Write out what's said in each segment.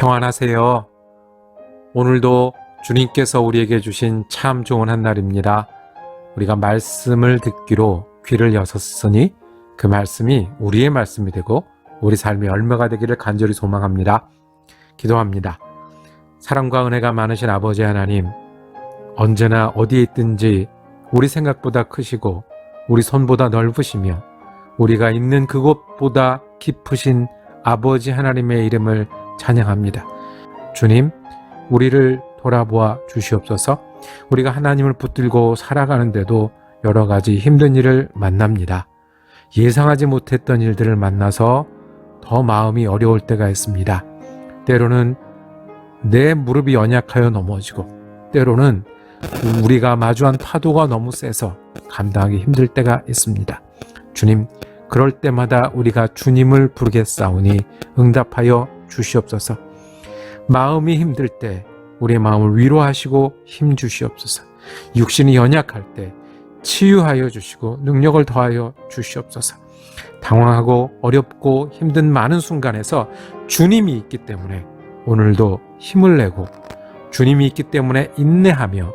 평안하세요. 오늘도 주님께서 우리에게 주신 참 좋은 한 날입니다. 우리가 말씀을 듣기로 귀를 여섰으니 그 말씀이 우리의 말씀이 되고 우리 삶의 열매가 되기를 간절히 소망합니다. 기도합니다. 사랑과 은혜가 많으신 아버지 하나님, 언제나 어디에 있든지 우리 생각보다 크시고 우리 손보다 넓으시며 우리가 있는 그곳보다 깊으신 아버지 하나님의 이름을 찬양합니다. 주님, 우리를 돌아보아 주시옵소서. 우리가 하나님을 붙들고 살아가는데도 여러 가지 힘든 일을 만납니다. 예상하지 못했던 일들을 만나서 더 마음이 어려울 때가 있습니다. 때로는 내 무릎이 연약하여 넘어지고, 때로는 우리가 마주한 파도가 너무 세서 감당하기 힘들 때가 있습니다. 주님, 그럴 때마다 우리가 주님을 부르겠사오니 응답하여 주시옵소서. 마음이 힘들 때 우리의 마음을 위로하시고 힘 주시옵소서. 육신이 연약할 때 치유하여 주시고 능력을 더하여 주시옵소서. 당황하고 어렵고 힘든 많은 순간에서 주님이 있기 때문에 오늘도 힘을 내고, 주님이 있기 때문에 인내하며,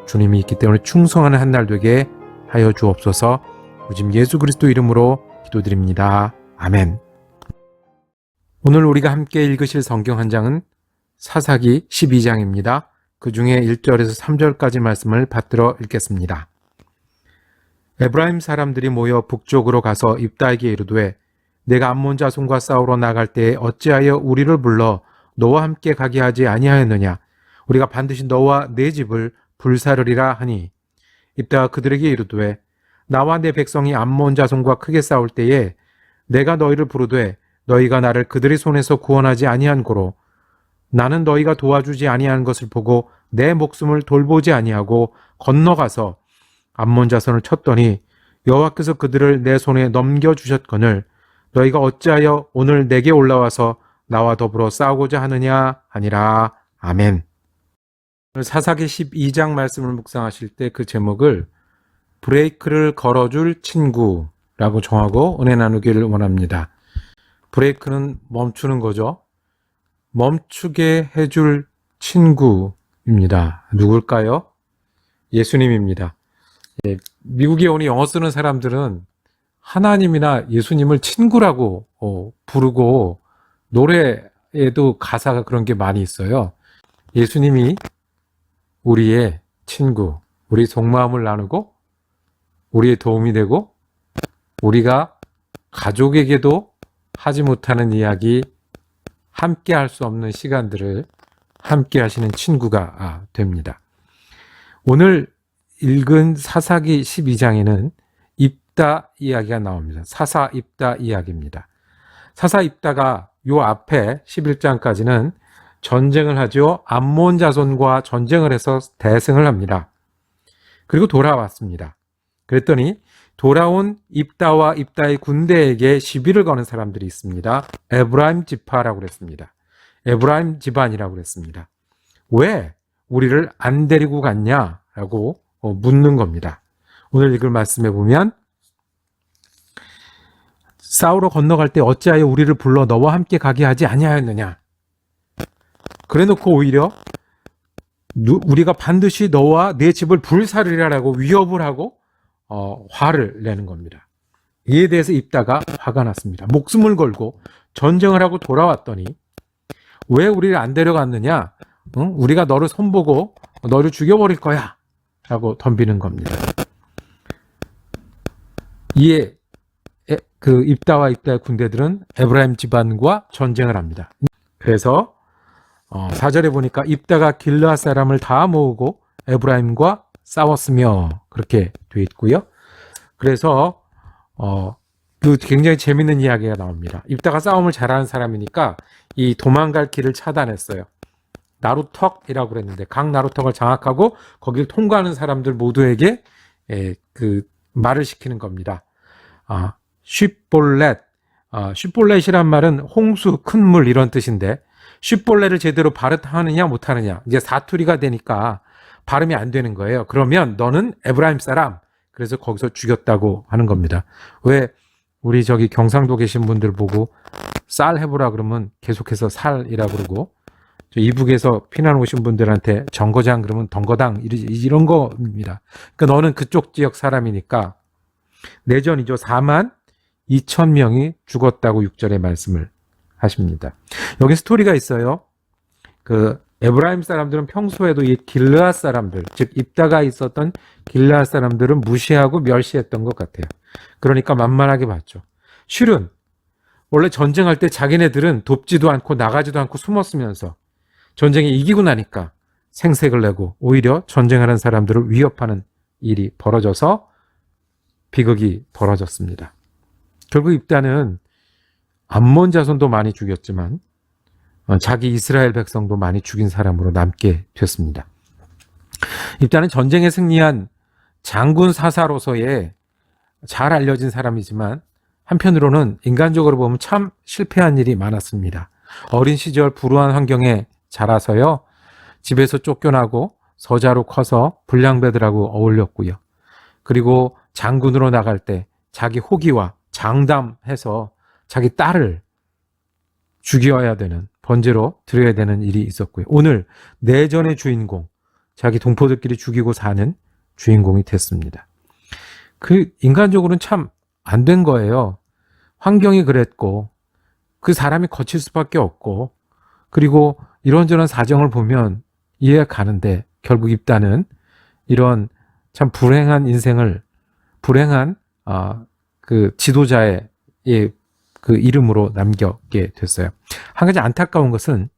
주님이 있기 때문에 충성하는 한 날 되게 하여 주옵소서. 우리 예수 그리스도 이름으로 기도드립니다. 아멘. 오늘 우리가 함께 읽으실 성경 한 장은 사사기 12장입니다. 그 중에 1절에서 3절까지 말씀을 받들어 읽겠습니다. 에브라임 사람들이 모여 북쪽으로 가서 입다에게 이르되, 내가 암몬 자손과 싸우러 나갈 때에 어찌하여 우리를 불러 너와 함께 가게 하지 아니하였느냐? 우리가 반드시 너와 내 집을 불사르리라 하니, 입다가 그들에게 이르되, 나와 내 백성이 암몬 자손과 크게 싸울 때에 내가 너희를 부르되 너희가 나를 그들의 손에서 구원하지 아니한 고로 나는 너희가 도와주지 아니한 것을 보고 내 목숨을 돌보지 아니하고 건너가서 암몬 자손을 쳤더니 여호와께서 그들을 내 손에 넘겨주셨거늘 너희가 어찌하여 오늘 내게 올라와서 나와 더불어 싸우고자 하느냐 하니라. 아멘. 사사기 12장 말씀을 묵상하실 때 그 제목을 브레이크를 걸어줄 친구라고 정하고 은혜 나누기를 원합니다. 브레이크는 멈추는 거죠. 멈추게 해줄 친구입니다. 누굴까요? 예수님입니다. 미국에 오니 영어 쓰는 사람들은 하나님이나 예수님을 친구라고 부르고 노래에도 가사가 그런 게 많이 있어요. 예수님이 우리의 친구, 우리 속마음을 나누고 우리의 도움이 되고 우리가 가족에게도 하지 못하는 이야기, 함께 할 수 없는 시간들을 함께 하시는 친구가 됩니다. 오늘 읽은 사사기 12장에는 입다 이야기가 나옵니다. 사사 입다 이야기입니다. 사사 입다가 요 앞에 11장까지는 전쟁을 하죠. 암몬 자손과 전쟁을 해서 대승을 합니다. 그리고 돌아왔습니다. 그랬더니 돌아온 입다와 입다의 군대에게 시비를 거는 사람들이 있습니다. 에브라임 지파라고 그랬습니다. 에브라임 집안이라고 그랬습니다. 왜 우리를 안 데리고 갔냐라고 묻는 겁니다. 오늘 읽을 말씀에 보면, 싸우러 건너갈 때 어찌하여 우리를 불러 너와 함께 가게 하지 아니하였느냐? 그래놓고 오히려 우리가 반드시 너와 내 집을 불사르리라고 위협을 하고 화를 내는 겁니다. 이에 대해서 입다가 화가 났습니다. 목숨을 걸고 전쟁을 하고 돌아왔더니 왜 우리를 안 데려갔느냐? 우리가 너를 손보고 너를 죽여버릴 거야 라고 덤비는 겁니다. 이에 그 입다와 입다의 군대들은 에브라임 집안과 전쟁을 합니다. 그래서 4절에 보니까 입다가 길르앗 사람을 다 모으고 에브라임과 싸웠으며 그렇게 돼 있고요. 그래서 그 굉장히 재밌는 이야기가 나옵니다. 입다가 싸움을 잘하는 사람이니까 이 도망갈 길을 차단했어요. 나루턱이라고 그랬는데 각 나루턱을 장악하고 거기를 통과하는 사람들 모두에게 그 말을 시키는 겁니다. 쉽볼렛, 쉽볼렛이란 말은 홍수, 큰 물 이런 뜻인데 쉽볼렛을 제대로 발음하느냐 못하느냐, 이제 사투리가 되니까 발음이 안 되는 거예요. 그러면 너는 에브라임 사람, 그래서 거기서 죽였다고 하는 겁니다. 왜 우리 저기 경상도 계신 분들 보고 쌀 해보라 그러면 계속해서 살이라 그러고, 저 이북에서 피난 오신 분들한테 정거장 그러면 덩거당 이런 겁니다. 그러니까 너는 그쪽 지역 사람이니까 내전이죠. 4만 2천 명이 죽었다고 6절에 말씀을 하십니다. 여기 스토리가 있어요. 그 에브라임 사람들은 평소에도 이 길르앗 사람들, 즉 입다가 있었던 길르앗 사람들은 무시하고 멸시했던 것 같아요. 그러니까 만만하게 봤죠. 슐은 원래 전쟁할 때 자기네들은 돕지도 않고 나가지도 않고 숨었으면서 전쟁에 이기고 나니까 생색을 내고 오히려 전쟁하는 사람들을 위협하는 일이 벌어져서 비극이 벌어졌습니다. 결국 입다는 암몬 자손도 많이 죽였지만 자기 이스라엘 백성도 많이 죽인 사람으로 남게 됐습니다. 입다는 전쟁에 승리한 장군 사사로서의 잘 알려진 사람이지만 한편으로는 인간적으로 보면 참 실패한 일이 많았습니다. 어린 시절 불우한 환경에 자라서요. 집에서 쫓겨나고 서자로 커서 불량배들하고 어울렸고요. 그리고 장군으로 나갈 때 자기 호기와 장담해서 자기 딸을 죽여야 되는, 번제로 드려야 되는 일이 있었고요. 오늘 내전의 주인공, 자기 동포들끼리 죽이고 사는 주인공이 됐습니다. 그 인간적으로는 참 안 된 거예요. 환경이 그랬고 그 사람이 거칠 수밖에 없고 그리고 이런저런 사정을 보면 이해가 가는데 결국 입다는 이런 참 불행한 인생을 불행한 그 지도자의 그 이름으로 남겨게 됐어요. 한 가지 안타까운 것은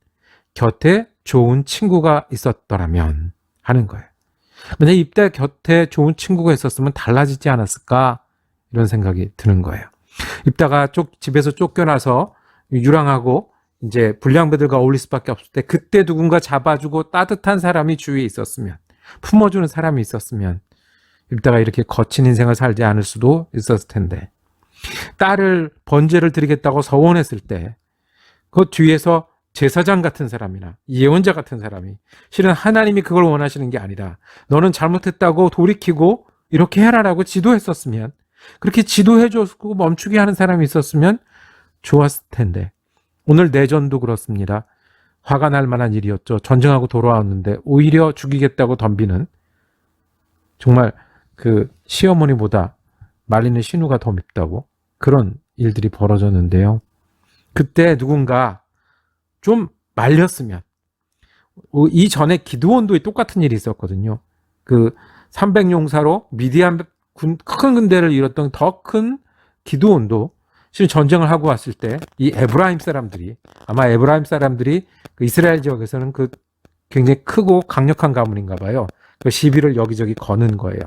곁에 좋은 친구가 있었더라면 하는 거예요. 만약 입다 곁에 좋은 친구가 있었으면 달라지지 않았을까 이런 생각이 드는 거예요. 입다가 집에서 쫓겨나서 유랑하고 이제 불량배들과 어울릴 수밖에 없을 때 그때 누군가 잡아주고 따뜻한 사람이 주위에 있었으면 품어주는 사람이 있었으면 입다가 이렇게 거친 인생을 살지 않을 수도 있었을 텐데 딸을 번제를 드리겠다고 서원했을 때 그 뒤에서 제사장 같은 사람이나 예언자 같은 사람이 실은 하나님이 그걸 원하시는 게 아니라 너는 잘못했다고 돌이키고 이렇게 해라라고 지도했었으면 그렇게 지도해줬고 멈추게 하는 사람이 있었으면 좋았을 텐데 오늘 내전도 그렇습니다. 화가 날 만한 일이었죠. 전쟁하고 돌아왔는데 오히려 죽이겠다고 덤비는 정말 그 시어머니보다 말리는 신우가 더 밉다고 그런 일들이 벌어졌는데요. 그때 누군가 좀 말렸으면 이전에 기드온도 똑같은 일이 있었거든요. 그 300용사로 미디안 큰 군대를 이뤘던 더 큰 기드온도 실은 전쟁을 하고 왔을 때 이 에브라임 사람들이 아마 에브라임 사람들이 그 이스라엘 지역에서는 그 굉장히 크고 강력한 가문인가 봐요. 그 시비를 여기저기 거는 거예요.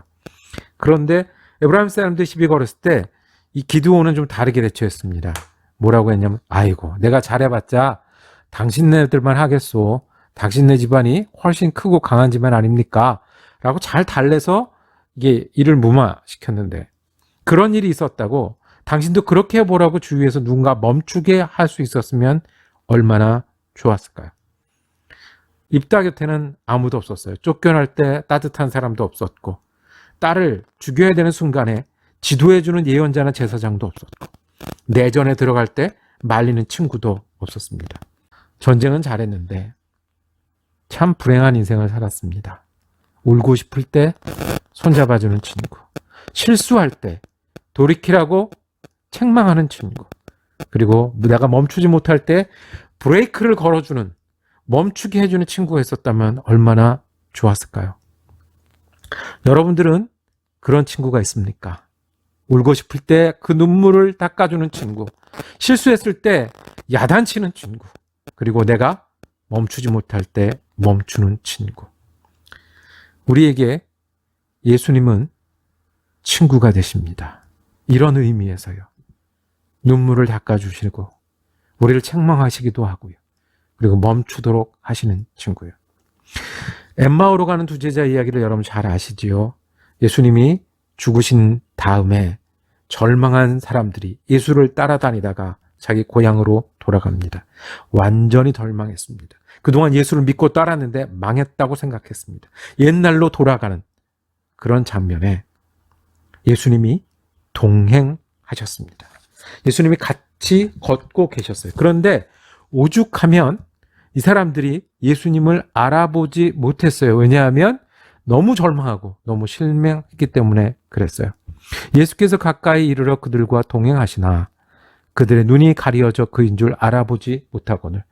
그런데 에브라임 사람들이 시비 걸었을 때 이 기드온은 좀 다르게 대처했습니다. 뭐라고 했냐면 아이고 내가 잘해봤자 당신네들만 하겠소. 당신네 집안이 훨씬 크고 강한 집안 아닙니까? 라고 잘 달래서 이게 일을 무마시켰는데 그런 일이 있었다고 당신도 그렇게 해보라고 주위에서 누군가 멈추게 할 수 있었으면 얼마나 좋았을까요? 입다 곁에는 아무도 없었어요. 쫓겨날 때 따뜻한 사람도 없었고 딸을 죽여야 되는 순간에 지도해주는 예언자나 제사장도 없었고 내전에 들어갈 때 말리는 친구도 없었습니다. 전쟁은 잘했는데 참 불행한 인생을 살았습니다. 울고 싶을 때 손잡아주는 친구, 실수할 때 돌이키라고 책망하는 친구, 그리고 내가 멈추지 못할 때 브레이크를 걸어주는 멈추게 해주는 친구가 있었다면 얼마나 좋았을까요? 여러분들은 그런 친구가 있습니까? 울고 싶을 때 그 눈물을 닦아주는 친구, 실수했을 때 야단치는 친구, 그리고 내가 멈추지 못할 때 멈추는 친구. 우리에게 예수님은 친구가 되십니다. 이런 의미에서요. 눈물을 닦아주시고 우리를 책망하시기도 하고요. 그리고 멈추도록 하시는 친구요. 엠마오로 가는 두 제자 이야기를 여러분 잘 아시지요? 예수님이 죽으신 다음에 절망한 사람들이 예수를 따라다니다가 자기 고향으로 돌아갑니다. 완전히 덜망했습니다. 그동안 예수를 믿고 따랐는데 망했다고 생각했습니다. 옛날로 돌아가는 그런 장면에 예수님이 동행하셨습니다. 예수님이 같이 걷고 계셨어요. 그런데 오죽하면 이 사람들이 예수님을 알아보지 못했어요. 왜냐하면 너무 절망하고 너무 실망했기 때문에 그랬어요. 예수께서 가까이 이르러 그들과 동행하시나 그들의 눈이 가려져 그인 줄 알아보지 못하거늘.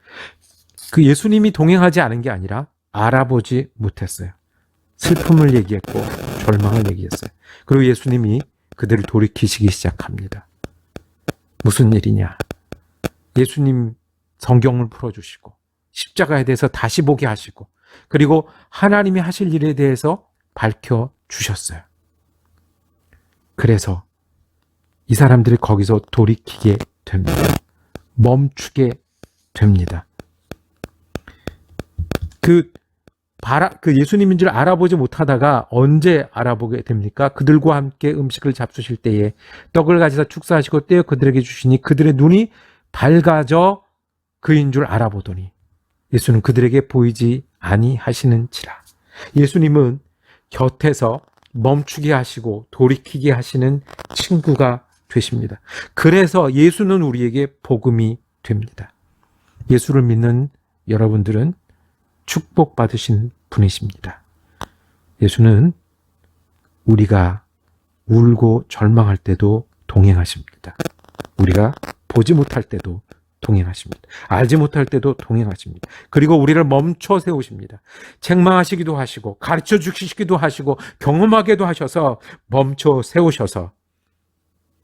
그 예수님이 동행하지 않은 게 아니라 알아보지 못했어요. 슬픔을 얘기했고 절망을 얘기했어요. 그리고 예수님이 그들을 돌이키시기 시작합니다. 무슨 일이냐? 예수님 성경을 풀어주시고 십자가에 대해서 다시 보게 하시고 그리고 하나님이 하실 일에 대해서 밝혀주셨어요. 그래서 이 사람들이 거기서 돌이키게 됩니다. 멈추게 됩니다. 그 예수님인 줄 알아보지 못하다가 언제 알아보게 됩니까? 그들과 함께 음식을 잡수실 때에 떡을 가지사 축사하시고 떼어 그들에게 주시니 그들의 눈이 밝아져 그인 줄 알아보더니 예수는 그들에게 보이지 아니하시는지라. 예수님은 곁에서 멈추게 하시고 돌이키게 하시는 친구가 되십니다. 그래서 예수는 우리에게 복음이 됩니다. 예수를 믿는 여러분들은 축복받으신 분이십니다. 예수는 우리가 울고 절망할 때도 동행하십니다. 우리가 보지 못할 때도 동행하십니다. 알지 못할 때도 동행하십니다. 그리고 우리를 멈춰 세우십니다. 책망하시기도 하시고 가르쳐 주시기도 하시고 경험하게도 하셔서 멈춰 세우셔서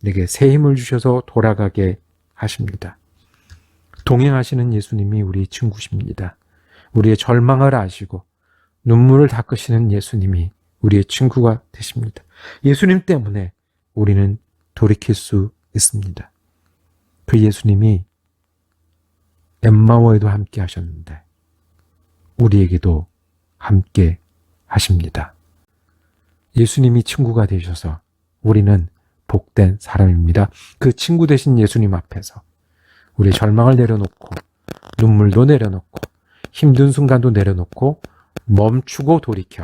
내게 새 힘을 주셔서 돌아가게 하십니다. 동행하시는 예수님이 우리 친구십니다. 우리의 절망을 아시고 눈물을 닦으시는 예수님이 우리의 친구가 되십니다. 예수님 때문에 우리는 돌이킬 수 있습니다. 그 예수님이 엠마오에도 함께 하셨는데 우리에게도 함께 하십니다. 예수님이 친구가 되셔서 우리는 복된 사람입니다. 그 친구 되신 예수님 앞에서 우리의 절망을 내려놓고 눈물도 내려놓고 힘든 순간도 내려놓고 멈추고 돌이켜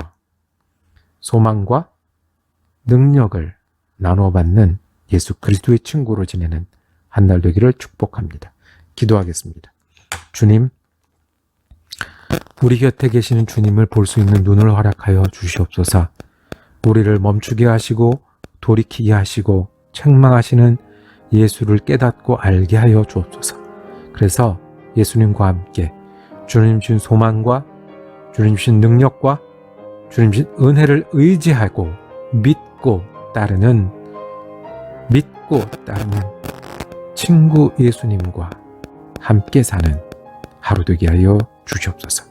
소망과 능력을 나눠받는 예수 그리스도의 친구로 지내는 한 날 되기를 축복합니다. 기도하겠습니다. 주님, 우리 곁에 계시는 주님을 볼 수 있는 눈을 허락하여 주시옵소서. 우리를 멈추게 하시고 돌이키게 하시고 책망하시는 예수를 깨닫고 알게 하여 주옵소서. 그래서 예수님과 함께 주님 주신 소망과 주님 주신 능력과 주님 주신 은혜를 의지하고 믿고 따르는 친구 예수님과 함께 사는 하루 되게 하여 주시옵소서.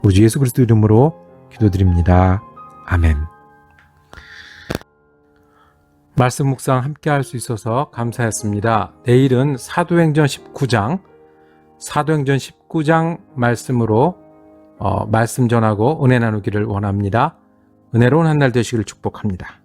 우리 주 예수 그리스도 이름으로 기도드립니다. 아멘. 말씀 묵상 함께 할 수 있어서 감사했습니다. 내일은 사도행전 19장 말씀으로 말씀 전하고 은혜 나누기를 원합니다. 은혜로운 한 날 되시길 축복합니다.